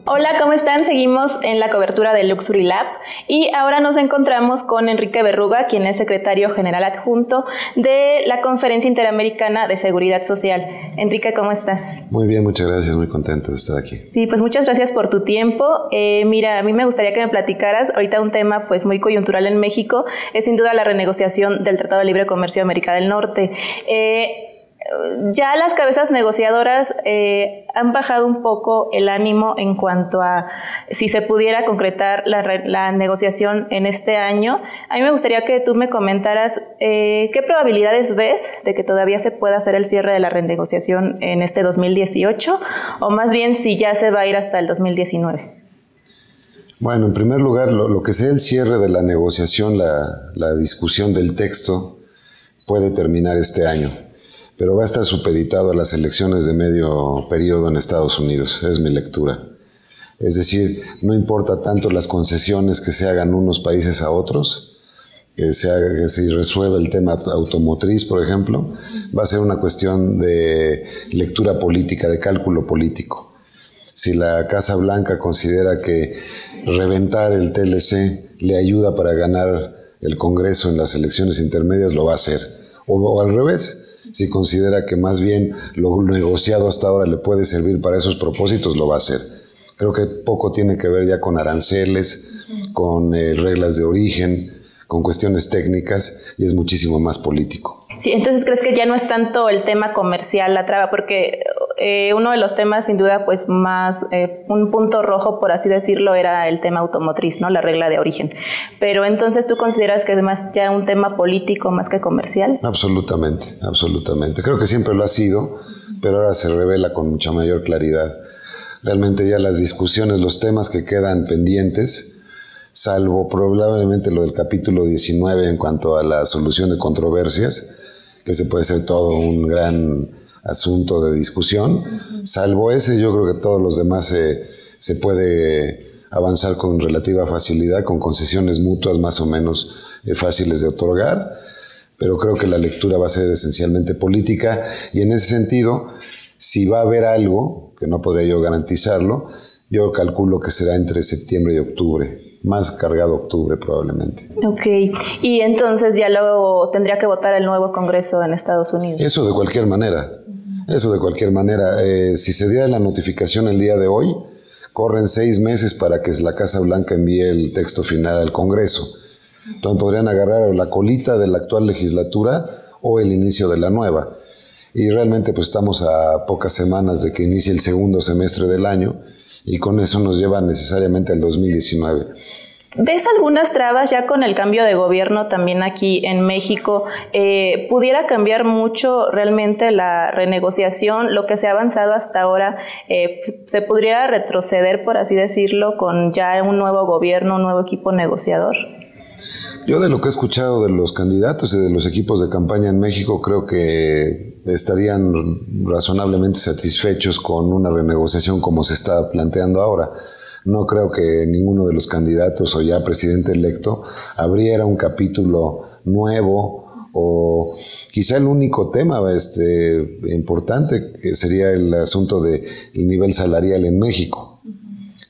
Hola, ¿cómo están? Seguimos en la cobertura de Luxury Lab y ahora nos encontramos con Enrique Berruga, quien es secretario general adjunto de la Conferencia Interamericana de Seguridad Social. Enrique, ¿cómo estás? Muy bien, muchas gracias, muy contento de estar aquí. Sí, pues muchas gracias por tu tiempo. Mira, a mí me gustaría que me platicaras ahorita un tema pues muy coyuntural en México, es sin duda la renegociación del Tratado de Libre Comercio de América del Norte. Ya las cabezas negociadoras han bajado un poco el ánimo en cuanto a si se pudiera concretar la negociación en este año. A mí me gustaría que tú me comentaras qué probabilidades ves de que todavía se pueda hacer el cierre de la renegociación en este 2018 o más bien si ya se va a ir hasta el 2019. Bueno, en primer lugar, lo que sea el cierre de la negociación, la discusión del texto puede terminar este año, pero va a estar supeditado a las elecciones de medio periodo en Estados Unidos, es mi lectura. Es decir, no importa tanto las concesiones que se hagan unos países a otros, que si resuelve el tema automotriz, por ejemplo, va a ser una cuestión de lectura política, de cálculo político. Si la Casa Blanca considera que reventar el TLC le ayuda para ganar el Congreso en las elecciones intermedias, lo va a hacer. O al revés, si considera que más bien lo negociado hasta ahora le puede servir para esos propósitos, lo va a hacer. Creo que poco tiene que ver ya con aranceles, con reglas de origen, con cuestiones técnicas, y es muchísimo más político. Sí, entonces ¿crees que ya no es tanto el tema comercial la traba? Porque uno de los temas sin duda pues más un punto rojo, por así decirlo, era el tema automotriz, ¿no? La regla de origen. Pero entonces ¿tú consideras que es más ya un tema político más que comercial? Absolutamente, absolutamente. Creo que siempre lo ha sido, pero ahora se revela con mucha mayor claridad. Realmente ya las discusiones, los temas que quedan pendientes, salvo probablemente lo del capítulo 19 en cuanto a la solución de controversias, que se puede ser todo un gran asunto de discusión. Salvo ese, yo creo que todos los demás se puede avanzar con relativa facilidad, con concesiones mutuas más o menos fáciles de otorgar, pero creo que la lectura va a ser esencialmente política, y en ese sentido, si va a haber algo, que no podría yo garantizarlo, yo calculo que será entre septiembre y octubre, más cargado octubre probablemente. Ok, y entonces ya lo tendría que votar el nuevo Congreso en Estados Unidos. Eso de cualquier manera, si se diera la notificación el día de hoy, corren 6 meses para que la Casa Blanca envíe el texto final al Congreso. Entonces podrían agarrar la colita de la actual legislatura o el inicio de la nueva. Y realmente pues estamos a pocas semanas de que inicie el segundo semestre del año, y con eso nos lleva necesariamente al 2019. ¿Ves algunas trabas ya con el cambio de gobierno también aquí en México? ¿Pudiera cambiar mucho realmente la renegociación? Lo que se ha avanzado hasta ahora, ¿se podría retroceder, por así decirlo, con ya un nuevo gobierno, un nuevo equipo negociador? Yo de lo que he escuchado de los candidatos y de los equipos de campaña en México, creo que estarían razonablemente satisfechos con una renegociación como se está planteando ahora. No creo que ninguno de los candidatos o ya presidente electo abriera un capítulo nuevo, o quizá el único tema importante que sería el asunto del nivel salarial en México.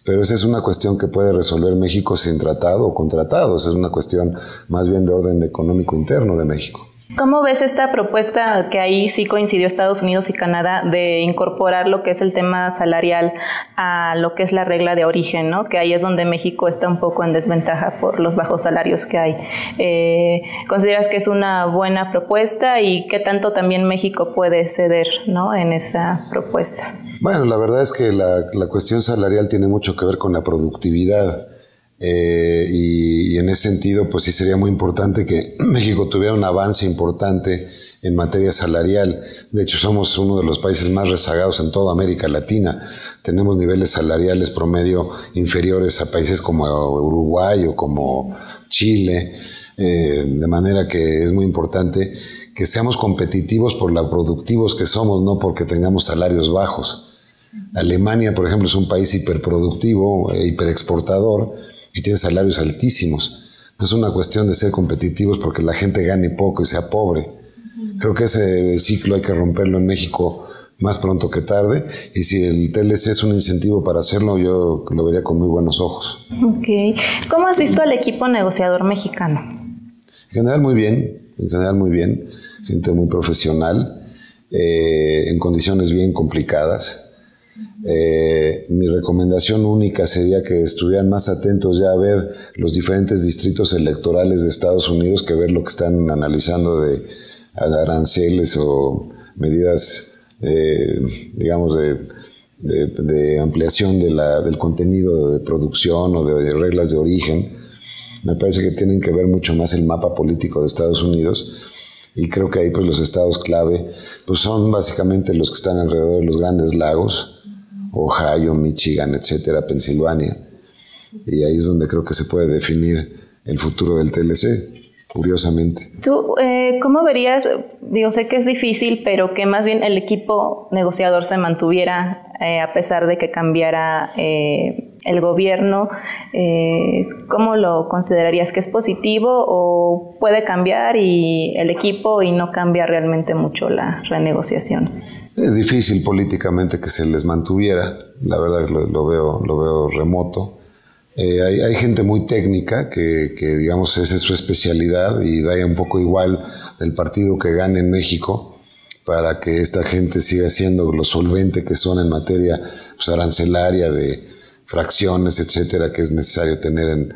Pero esa es una cuestión que puede resolver México sin tratado o con tratados. Es una cuestión más bien de orden económico interno de México. ¿Cómo ves esta propuesta que ahí sí coincidió Estados Unidos y Canadá de incorporar lo que es el tema salarial a lo que es la regla de origen, ¿no? Que ahí es donde México está un poco en desventaja por los bajos salarios que hay? ¿Consideras que es una buena propuesta y qué tanto también México puede ceder, ¿no?, en esa propuesta? Bueno, la verdad es que la cuestión salarial tiene mucho que ver con la productividad. Y en ese sentido pues sí sería muy importante que México tuviera un avance importante en materia salarial. De hecho somos uno de los países más rezagados en toda América Latina. Tenemos niveles salariales promedio inferiores a países como Uruguay o como Chile, de manera que es muy importante que seamos competitivos por lo productivos que somos, no porque tengamos salarios bajos. Alemania, por ejemplo, es un país hiperproductivo, hiperexportador, y tiene salarios altísimos. No es una cuestión de ser competitivos porque la gente gane poco y sea pobre. Creo que ese ciclo hay que romperlo en México más pronto que tarde, y si el TLC es un incentivo para hacerlo, yo lo vería con muy buenos ojos. Ok. ¿Cómo has visto al equipo negociador mexicano? En general muy bien, gente muy profesional, en condiciones bien complicadas. Mi recomendación única sería que estuvieran más atentos ya a ver los diferentes distritos electorales de Estados Unidos que ver lo que están analizando de aranceles o medidas, digamos, de ampliación del contenido de producción o de reglas de origen. Me parece que tienen que ver mucho más el mapa político de Estados Unidos, y creo que ahí pues los estados clave pues son básicamente los que están alrededor de los grandes lagos, Ohio, Michigan, etcétera, Pensilvania, y ahí es donde creo que se puede definir el futuro del TLC, curiosamente. ¿Tú cómo verías, digo, sé que es difícil, pero que más bien el equipo negociador se mantuviera a pesar de que cambiara el gobierno? ¿Cómo lo considerarías? ¿Que es positivo o puede cambiar y el equipo y no cambia realmente mucho la renegociación? Es difícil políticamente que se les mantuviera, la verdad lo veo remoto. Hay gente muy técnica que digamos esa es su especialidad y da un poco igual del partido que gane en México para que esta gente siga siendo lo solvente que son en materia pues, arancelaria, de fracciones, etcétera, que es necesario tener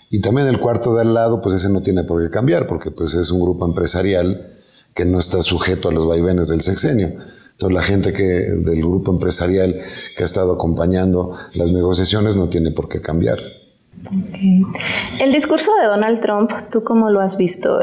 y también el cuarto de al lado, pues ese no tiene por qué cambiar porque pues es un grupo empresarial que no está sujeto a los vaivenes del sexenio. Entonces la gente del grupo empresarial que ha estado acompañando las negociaciones no tiene por qué cambiar. Okay. El discurso de Donald Trump, ¿tú cómo lo has visto?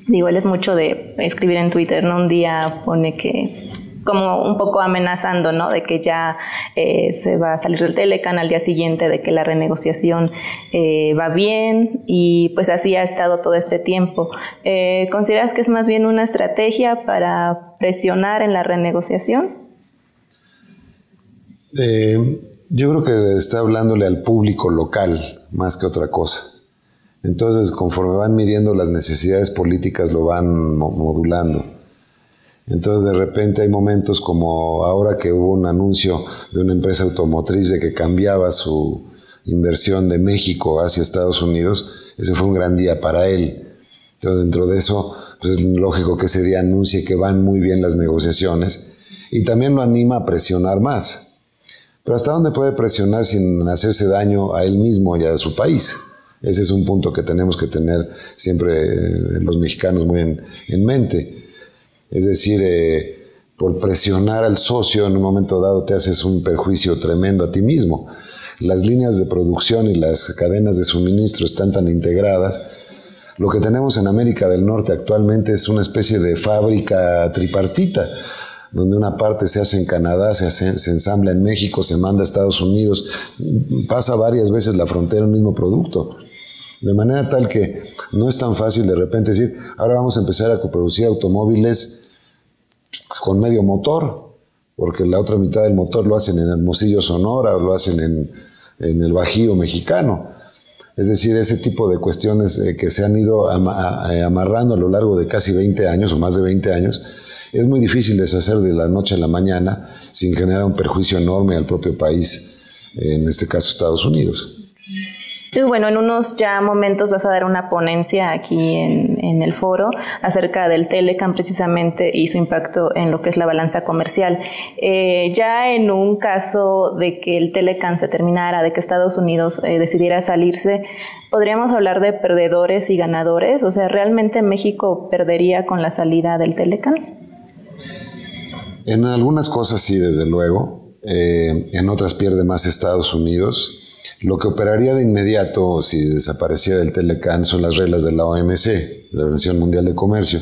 Digo, él es mucho de escribir en Twitter, ¿no? Un día pone que como un poco amenazando, ¿no? De que ya se va a salir del Telecan, al día siguiente de que la renegociación va bien, y pues así ha estado todo este tiempo. ¿Consideras que es más bien una estrategia para presionar en la renegociación? Yo creo que está hablándole al público local más que otra cosa. Entonces, conforme van midiendo las necesidades políticas, lo van modulando. Entonces, de repente hay momentos como ahora que hubo un anuncio de una empresa automotriz de que cambiaba su inversión de México hacia Estados Unidos. Ese fue un gran día para él. Entonces, dentro de eso, pues es lógico que ese día anuncie que van muy bien las negociaciones y también lo anima a presionar más. Pero ¿hasta dónde puede presionar sin hacerse daño a él mismo y a su país? Ese es un punto que tenemos que tener siempre los mexicanos muy en mente. Es decir, por presionar al socio en un momento dado te haces un perjuicio tremendo a ti mismo. Las líneas de producción y las cadenas de suministro están tan integradas. Lo que tenemos en América del Norte actualmente es una especie de fábrica tripartita, donde una parte se hace en Canadá, se ensambla en México, se manda a Estados Unidos, pasa varias veces la frontera el mismo producto. De manera tal que no es tan fácil de repente decir, ahora vamos a empezar a producir automóviles con medio motor, porque la otra mitad del motor lo hacen en Hermosillo, Sonora, o lo hacen en el Bajío mexicano. Es decir, ese tipo de cuestiones que se han ido amarrando a lo largo de casi 20 años o más de 20 años, es muy difícil deshacer de la noche a la mañana sin generar un perjuicio enorme al propio país, en este caso Estados Unidos. Y bueno, en unos ya momentos vas a dar una ponencia aquí en el foro acerca del Telecan precisamente y su impacto en lo que es la balanza comercial. Ya en un caso de que el Telecan se terminara, de que Estados Unidos decidiera salirse, ¿podríamos hablar de perdedores y ganadores? O sea, ¿realmente México perdería con la salida del Telecan? En algunas cosas sí, desde luego. En otras pierde más Estados Unidos. Lo que operaría de inmediato si desapareciera el Telecan son las reglas de la OMC, la Organización Mundial de Comercio.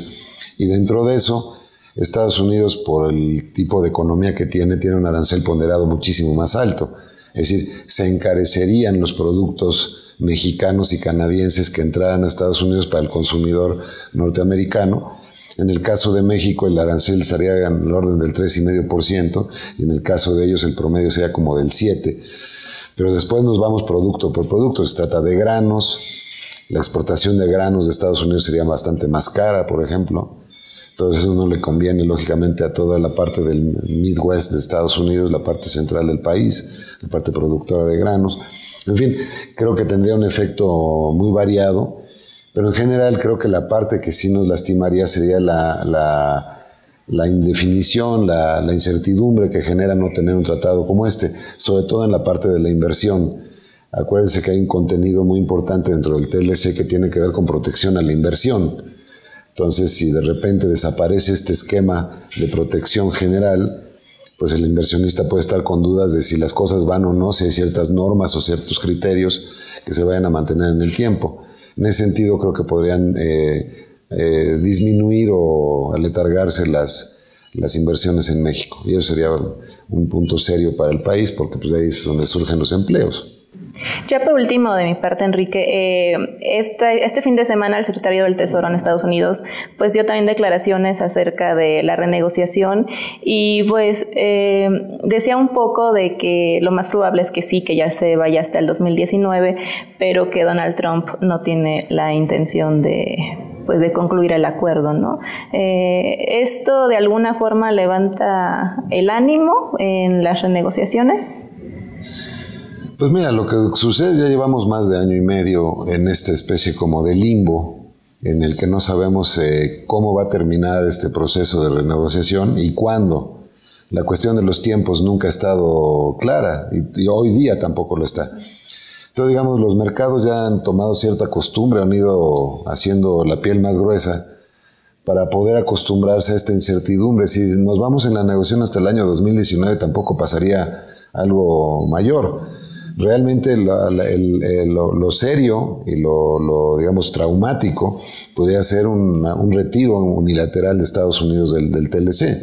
Y dentro de eso, Estados Unidos, por el tipo de economía que tiene un arancel ponderado muchísimo más alto. Es decir, se encarecerían los productos mexicanos y canadienses que entraran a Estados Unidos para el consumidor norteamericano. En el caso de México, el arancel estaría en el orden del 3,5%, y en el caso de ellos el promedio sería como del 7%. Pero después nos vamos producto por producto. Se trata de granos. La exportación de granos de Estados Unidos sería bastante más cara, por ejemplo. Entonces eso no le conviene lógicamente a toda la parte del Midwest de Estados Unidos, la parte central del país, la parte productora de granos. En fin, creo que tendría un efecto muy variado, pero en general creo que la parte que sí nos lastimaría sería la indefinición, la incertidumbre que genera no tener un tratado como este, sobre todo en la parte de la inversión. Acuérdense que hay un contenido muy importante dentro del TLC que tiene que ver con protección a la inversión. Entonces, si de repente desaparece este esquema de protección general, pues el inversionista puede estar con dudas de si las cosas van o no, si hay ciertas normas o ciertos criterios que se vayan a mantener en el tiempo. En ese sentido, creo que podrían disminuir o aletargarse las inversiones en México. Y eso sería un punto serio para el país, porque pues, ahí es donde surgen los empleos. Ya por último, de mi parte, Enrique, este fin de semana el secretario del Tesoro en Estados Unidos pues dio también declaraciones acerca de la renegociación y pues decía un poco de que lo más probable es que sí, que ya se vaya hasta el 2019, pero que Donald Trump no tiene la intención de concluir el acuerdo, ¿no? ¿Esto de alguna forma levanta el ánimo en las renegociaciones? Pues mira, lo que sucede, ya llevamos más de año y medio en esta especie como de limbo, en el que no sabemos cómo va a terminar este proceso de renegociación y cuándo. La cuestión de los tiempos nunca ha estado clara y hoy día tampoco lo está. Entonces, digamos, los mercados ya han tomado cierta costumbre, han ido haciendo la piel más gruesa para poder acostumbrarse a esta incertidumbre. Si nos vamos en la negociación hasta el año 2019, tampoco pasaría algo mayor. Realmente lo serio y lo digamos, traumático podría ser un retiro unilateral de Estados Unidos del TLC.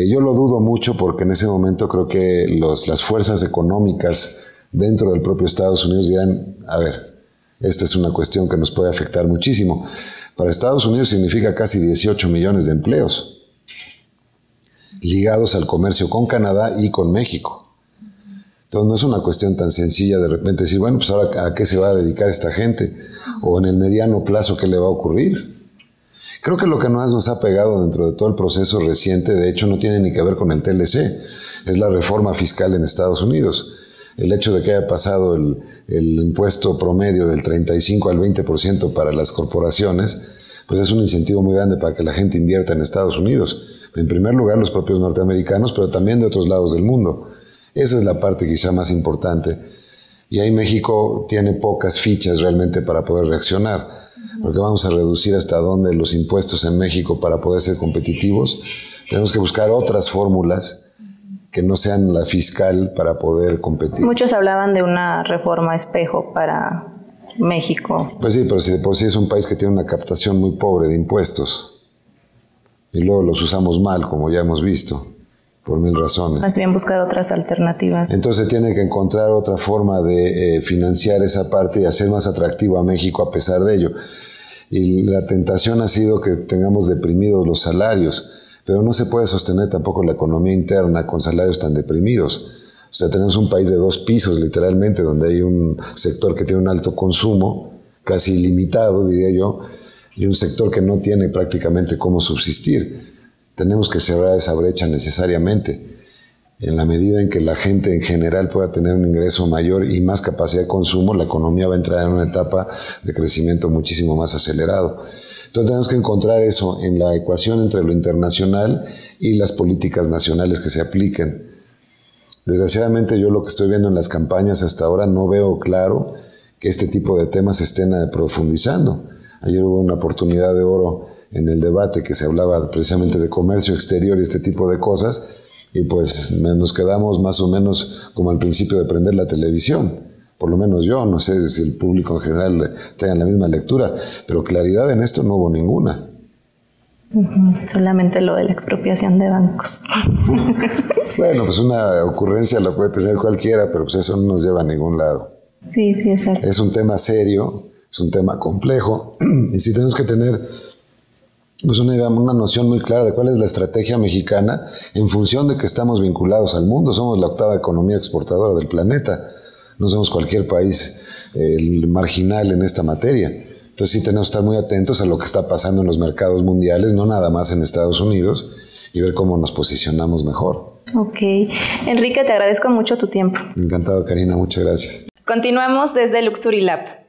Yo lo dudo mucho porque en ese momento creo que las fuerzas económicas dentro del propio Estados Unidos dirán, a ver, esta es una cuestión que nos puede afectar muchísimo. Para Estados Unidos significa casi 18 millones de empleos ligados al comercio con Canadá y con México. Entonces no es una cuestión tan sencilla de repente decir, bueno, pues ahora ¿a qué se va a dedicar esta gente? O en el mediano plazo, ¿qué le va a ocurrir? Creo que lo que más nos ha pegado dentro de todo el proceso reciente, de hecho, no tiene ni que ver con el TLC, es la reforma fiscal en Estados Unidos. El hecho de que haya pasado el impuesto promedio del 35 al 20% para las corporaciones, pues es un incentivo muy grande para que la gente invierta en Estados Unidos. En primer lugar, los propios norteamericanos, pero también de otros lados del mundo. Esa es la parte quizá más importante. Y ahí México tiene pocas fichas realmente para poder reaccionar, porque vamos a reducir hasta dónde los impuestos en México para poder ser competitivos. Tenemos que buscar otras fórmulas que no sean la fiscal para poder competir. Muchos hablaban de una reforma espejo para México. Pues sí, pero si de por sí es un país que tiene una captación muy pobre de impuestos y luego los usamos mal, como ya hemos visto. Por mil razones. Más bien buscar otras alternativas. Entonces tiene que encontrar otra forma de financiar esa parte y hacer más atractivo a México a pesar de ello. Y la tentación ha sido que tengamos deprimidos los salarios, pero no se puede sostener tampoco la economía interna con salarios tan deprimidos. O sea, tenemos un país de 2 pisos literalmente, donde hay un sector que tiene un alto consumo, casi ilimitado diría yo, y un sector que no tiene prácticamente cómo subsistir. Tenemos que cerrar esa brecha necesariamente. En la medida en que la gente en general pueda tener un ingreso mayor y más capacidad de consumo, la economía va a entrar en una etapa de crecimiento muchísimo más acelerado. Entonces tenemos que encontrar eso en la ecuación entre lo internacional y las políticas nacionales que se apliquen. Desgraciadamente yo lo que estoy viendo en las campañas hasta ahora no veo claro que este tipo de temas se estén profundizando. Ayer hubo una oportunidad de oro en el debate que se hablaba precisamente de comercio exterior y este tipo de cosas, y pues nos quedamos más o menos como al principio de prender la televisión. Por lo menos yo, no sé si el público en general tenga la misma lectura, pero claridad en esto no hubo ninguna. Solamente lo de la expropiación de bancos. Bueno, pues una ocurrencia la puede tener cualquiera, pero pues eso no nos lleva a ningún lado. Sí, exacto. Es un tema serio, es un tema complejo, y sí tenemos que tener pues una noción muy clara de cuál es la estrategia mexicana en función de que estamos vinculados al mundo. Somos la 8ª economía exportadora del planeta. No somos cualquier país marginal en esta materia. Entonces sí tenemos que estar muy atentos a lo que está pasando en los mercados mundiales, no nada más en Estados Unidos, y ver cómo nos posicionamos mejor. Ok. Enrique, te agradezco mucho tu tiempo. Encantado, Karina, muchas gracias. Continuamos desde Luxury Lab.